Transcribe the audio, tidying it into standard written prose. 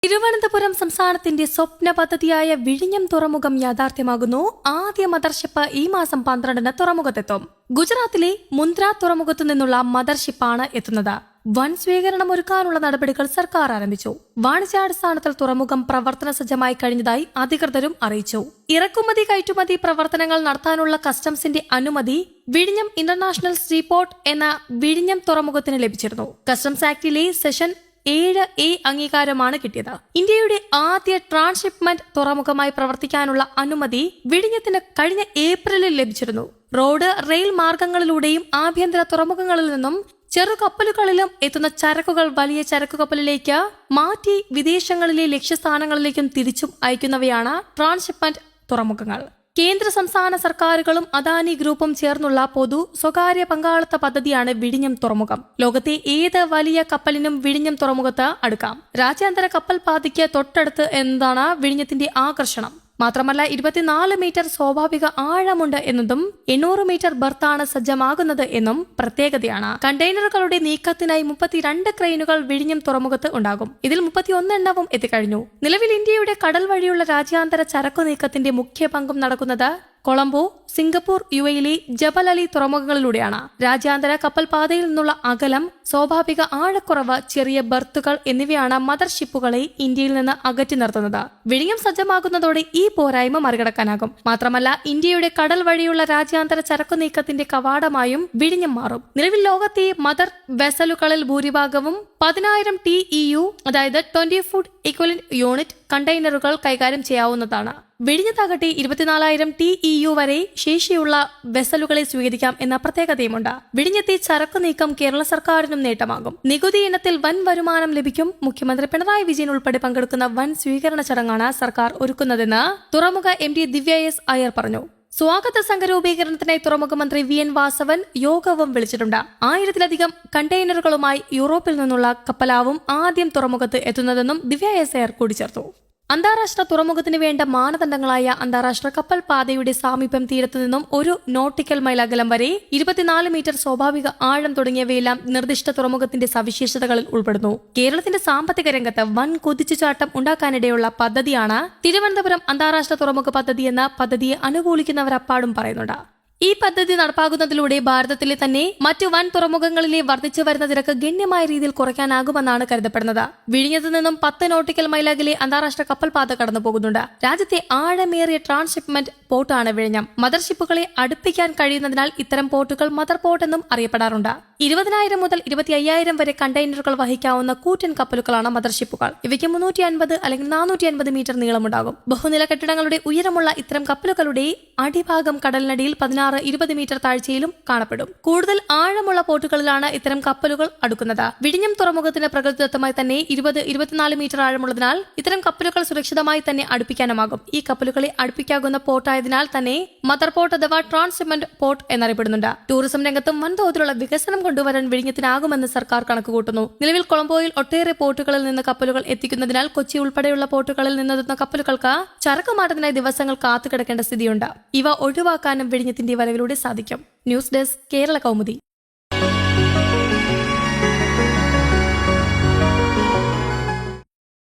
തിരുവനന്തപുരം സംസ്ഥാനത്തിന്റെ സ്വപ്ന പദ്ധതിയായ വിഴിഞ്ഞം തുറമുഖം യാഥാർത്ഥ്യമാകുന്നു. ആദ്യ മദർഷിപ്പ് ഈ മാസം 12-ന് തുറമുഖത്തെത്തും. ഗുജറാത്തിലെ മുന്ദ്ര തുറമുഖത്തു നിന്നുള്ള മദർഷിപ്പാണ് എത്തുന്നത്. വൻ സ്വീകരണം ഒരുക്കാനുള്ള നടപടികൾ സർക്കാർ ആരംഭിച്ചു. വാണിജ്യാടിസ്ഥാനത്തിൽ തുറമുഖം പ്രവർത്തന സജ്ജമായി കഴിഞ്ഞതായി അധികൃതരും അറിയിച്ചു. ഇറക്കുമതി കയറ്റുമതി പ്രവർത്തനങ്ങൾ നടത്താനുള്ള കസ്റ്റംസിന്റെ അനുമതി വിഴിഞ്ഞം ഇന്റർനാഷണൽ സീപോർട്ട് എന്ന വിഴിഞ്ഞം തുറമുഖത്തിന് ലഭിച്ചിരുന്നു. കസ്റ്റംസ് ആക്ടിലെ സെഷൻ 7A അംഗീകാരമാണ് കിട്ടിയത്. ഇന്ത്യയുടെ ആദ്യ ട്രാൻസ്ഷിപ്മെന്റ് തുറമുഖമായി പ്രവർത്തിക്കാനുള്ള അനുമതി വിഴിഞ്ഞത്തിന് കഴിഞ്ഞ ഏപ്രിലിൽ ലഭിച്ചിരുന്നു. റോഡ്, റെയിൽ മാർഗങ്ങളിലൂടെയും ആഭ്യന്തര തുറമുഖങ്ങളിൽ നിന്നും ചെറു കപ്പലുകളിലും എത്തുന്ന ചരക്കുകൾ വലിയ ചരക്കു കപ്പലിലേക്ക് മാറ്റി വിദേശങ്ങളിലെ ലക്ഷ്യസ്ഥാനങ്ങളിലേക്കും തിരിച്ചും അയക്കുന്നവയാണ് ട്രാൻസ്ഷിപ്മെന്റ് തുറമുഖങ്ങൾ. കേന്ദ്ര സംസ്ഥാന സർക്കാരുകളും അദാനി ഗ്രൂപ്പും ചേർന്നുള്ള പൊതു സ്വകാര്യ പങ്കാളിത്ത പദ്ധതിയാണ് വിഴിഞ്ഞം തുറമുഖം. ലോകത്തെ ഏത് വലിയ കപ്പലിനും വിഴിഞ്ഞം തുറമുഖത്ത് അടുക്കാം. രാജ്യാന്തര കപ്പൽ പാതയ്ക്ക് തൊട്ടടുത്ത് എന്നതാണ് വിഴിഞ്ഞത്തിന്റെ ആകർഷണം. മാത്രമല്ല 24 മീറ്റർ സ്വാഭാവിക ആഴമുണ്ട് എന്നതും 800 മീറ്റർ ബർത്താണ് സജ്ജമാകുന്നത് എന്നും പ്രത്യേകതയാണ്. കണ്ടെയ്നറുകളുടെ നീക്കത്തിനായി 32 ക്രെയിനുകൾ വിഴിഞ്ഞം തുറമുഖത്ത് ഉണ്ടാകും. ഇതിൽ 31 എണ്ണവും എത്തിക്കഴിഞ്ഞു. നിലവിൽ ഇന്ത്യയുടെ കടൽ വഴിയുള്ള രാജ്യാന്തര ചരക്കു നീക്കത്തിന്റെ മുഖ്യ പങ്കും നടക്കുന്നത് കൊളംബോ, സിംഗപ്പൂർ, UAE ജബൽ അലി തുറമുഖങ്ങളിലൂടെയാണ്. രാജ്യാന്തര കപ്പൽ പാതയിൽ നിന്നുള്ള അകലം, സ്വാഭാവിക ആഴക്കുറവ്, ചെറിയ ബർത്തുകൾ എന്നിവയാണ് മദർഷിപ്പുകളെ ഇന്ത്യയിൽ നിന്ന് അകറ്റി നിർത്തുന്നത്. വിഴിഞ്ഞം സജ്ജമാകുന്നതോടെ ഈ പോരായ്മ മറികടക്കാനാകും. മാത്രമല്ല ഇന്ത്യയുടെ കടൽ വഴിയുള്ള രാജ്യാന്തര ചരക്കു നീക്കത്തിന്റെ കവാടമായും വിഴിഞ്ഞം മാറും. നിലവിൽ ലോകത്തെ മദർ വെസലുകളിൽ ഭൂരിഭാഗവും 10,000 TEU അതായത് 20 ഫുഡ് ഇക്വലന്റ് യൂണിറ്റ് കണ്ടെയ്നറുകൾ കൈകാര്യം ചെയ്യാവുന്നതാണ്. വിഴിഞ്ഞത്താകട്ടെ 24,000 TEU വരെ ശേഷിയുള്ള വെസലുകളെ സ്വീകരിക്കാം എന്ന പ്രത്യേകതയുമുണ്ട്. വിഴിഞ്ഞത്തെ ചരക്കു നീക്കം കേരള സർക്കാരിനും നേട്ടമാകും. നികുതി ഇനത്തിൽ വൻ വരുമാനം ലഭിക്കും. മുഖ്യമന്ത്രി പിണറായി വിജയൻ ഉൾപ്പെടെ പങ്കെടുക്കുന്ന വൻ സ്വീകരണ ചടങ്ങാണ് സർക്കാർ ഒരുക്കുന്നതെന്ന് തുറമുഖ MD ദിവ്യ S. അയ്യർ പറഞ്ഞു. സ്വാഗത സംഘ രൂപീകരണത്തിനായി തുറമുഖ മന്ത്രി VN വാസവൻ യോഗവും വിളിച്ചിട്ടുണ്ട്. 1000-ലധികം കണ്ടെയ്നറുകളുമായി യൂറോപ്പിൽ നിന്നുള്ള കപ്പലാവും ആദ്യം തുറമുഖത്ത് എത്തുന്നതെന്നും ദിവ്യ S. അയ്യർ കൂട്ടിച്ചേർത്തു. അന്താരാഷ്ട്ര തുറമുഖത്തിന് വേണ്ട മാനദണ്ഡങ്ങളായ അന്താരാഷ്ട്ര കപ്പൽ പാതയുടെ സാമീപ്യം, തീരത്തു നിന്നും 1 നോട്ടിക്കൽ മൈൽ അകലം വരെ 24 മീറ്റർ സ്വാഭാവിക ആഴം തുടങ്ങിയവയെല്ലാം നിർദ്ദിഷ്ട തുറമുഖത്തിന്റെ സവിശേഷതകളിൽ ഉൾപ്പെടുന്നു. കേരളത്തിന്റെ സാമ്പത്തിക രംഗത്ത് വൻ കുതിച്ചുചാട്ടം ഉണ്ടാക്കാനിടയുള്ള പദ്ധതിയാണ് തിരുവനന്തപുരം അന്താരാഷ്ട്ര തുറമുഖ പദ്ധതിയെന്ന പദ്ധതിയെ അനുകൂലിക്കുന്നവരപ്പാടും പറയുന്നുണ്ട്. ഈ പദ്ധതി നടപ്പാക്കുന്നതിലൂടെ ഭാരതത്തിലെ തന്നെ മറ്റു വൻ തുറമുഖങ്ങളിലെ വർദ്ധിച്ചു വരുന്ന തിരക്ക് ഗണ്യമായ രീതിയിൽ കുറയ്ക്കാനാകുമെന്നാണ് കരുതപ്പെടുന്നത്. വിഴിഞ്ഞത്തു നിന്നും 10 നോട്ടിക്കൽ മൈൽ അകലെ അന്താരാഷ്ട്ര കപ്പൽ പാത കടന്നു പോകുന്നുണ്ട്. രാജ്യത്തെ ആഴമേറിയ ട്രാൻസ്ഷിപ്മെന്റ് പോർട്ടാണ് വിഴിഞ്ഞം. മദർഷിപ്പുകളെ അടുപ്പിക്കാൻ കഴിയുന്നതിനാൽ ഇത്തരം പോർട്ടുകൾ മദർ പോർട്ട് എന്നും അറിയപ്പെടാറുണ്ട്. 20,000 മുതൽ 25,000 വരെ കണ്ടെയ്നറുകൾ വഹിക്കാവുന്ന കൂറ്റൻ കപ്പലുകളാണ് മദർഷിപ്പുകൾ. ഇവയ്ക്ക് 350 അല്ലെങ്കിൽ 450 മീറ്റർ നീളമുണ്ടാകും. ബഹുനില കെട്ടിടങ്ങളുടെ ഉയരമുള്ള ഇത്തരം കപ്പലുകളുടെ അടിഭാഗം കടലിനടിയിൽ 16-20 മീറ്റർ താഴ്ചയിലും കാണപ്പെടും. കൂടുതൽ ആഴമുള്ള പോർട്ടുകളിലാണ് ഇത്തരം കപ്പലുകൾ അടുക്കുന്നത്. വിഴിഞ്ഞം തുറമുഖത്തിന് പ്രകൃതിദത്തമായി തന്നെ 20-24 മീറ്റർ ആഴമുള്ളതിനാൽ ഇത്തരം കപ്പലുകൾ സുരക്ഷിതമായി തന്നെ അടുപ്പിക്കാനുമാകും. ഈ കപ്പലുകളെ അടുപ്പിക്കാകുന്ന പോർട്ടായതിനാൽ തന്നെ മദർ പോർട്ട് അഥവാ ട്രാൻസ്ഷിപ്മെന്റ് പോർട്ട് എന്നറിയപ്പെടുന്നുണ്ട്. ടൂറിസം രംഗത്തും വൻതോതിലുള്ള വികസനം കൊണ്ടുവരാൻ വിഴിഞ്ഞത്തിനാകുമെന്ന് സർക്കാർ കണക്കുകൂട്ടുന്നു. നിലവിൽ കൊളംബോയിൽ ഒട്ടേറെ പോർട്ടുകളിൽ നിന്ന് കപ്പലുകൾ എത്തിക്കുന്നതിനാൽ കൊച്ചി ഉൾപ്പെടെയുള്ള പോർട്ടുകളിൽ നിന്നെത്തുന്ന കപ്പലുകൾക്ക് ചരക്കുമാറ്റത്തിനായി ദിവസങ്ങൾ കാത്തുകിടക്കേണ്ട സ്ഥിതിയുണ്ട്. ഇവ ഒഴിവാക്കാനും വിഴിഞ്ഞത്തിന്റെ വരവിലൂടെ സാധിക്കും. News desk, Kerala Kaumudi.